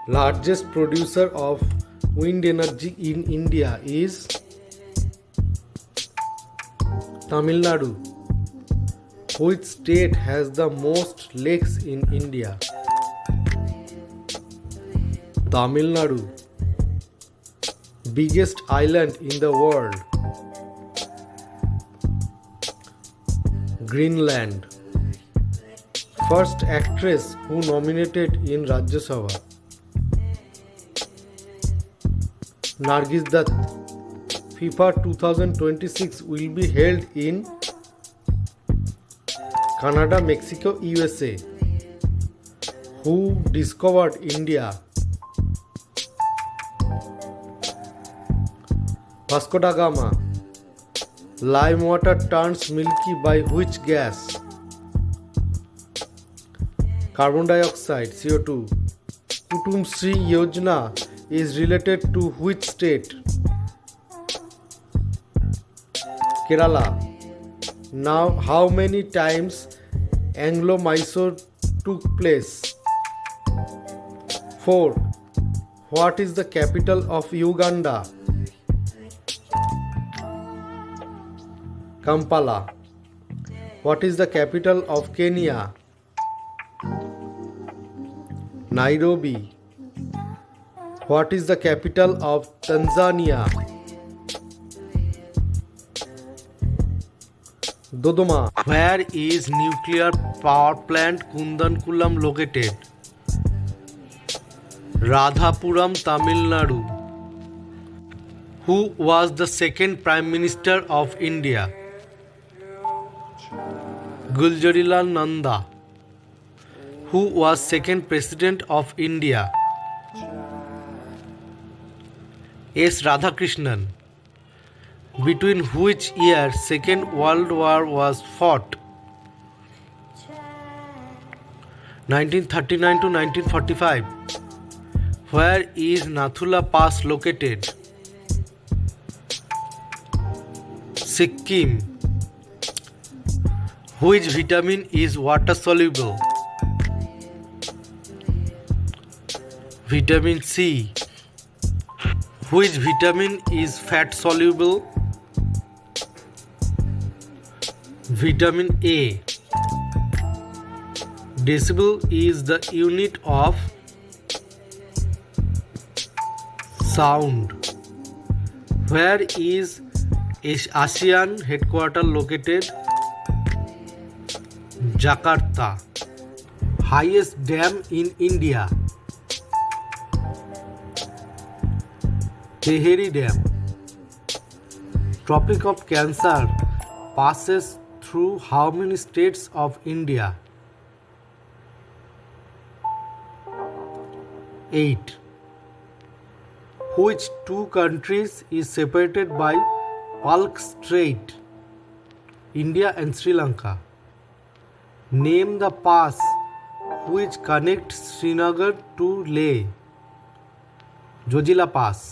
Largest producer of wind energy in India is Tamil Nadu. Which state has the most lakes in India? Tamil Nadu. Biggest island in the world? Greenland. First actress who nominated in Rajya Sabha? Nargis Dutt. FIFA 2026 will be held in Canada, Mexico, USA. Who discovered India? Vasco da Gama. Lime water turns milky by which gas? Carbon dioxide, CO2. Kutum Sri Yojana is related to which state? Kerala. Now, how many times Anglo-Mysore took place? 4. What is the capital of Uganda? Kampala. What is the capital of Kenya? Nairobi. What is the capital of Tanzania? Dodoma. Where is nuclear power plant Kundankulam located? Radhapuram, Tamil Nadu. Who was the second Prime Minister of India? Gulzarilal Nanda. Who was second President of India? S. Radhakrishnan. Between which year Second World War was fought? 1939 to 1945. Where is Nathula Pass located? Sikkim. Which vitamin is water soluble? Vitamin C. Which vitamin is fat soluble? Vitamin A. Decibel is the unit of sound. Where is ASEAN headquarters located? Jakarta. Highest dam in India? Tehri Dam. Tropic of Cancer passes through how many states of India? 8. Which two countries is separated by Palk Strait? India and Sri Lanka. Name the pass which connects Srinagar to Leh. Jojila Pass.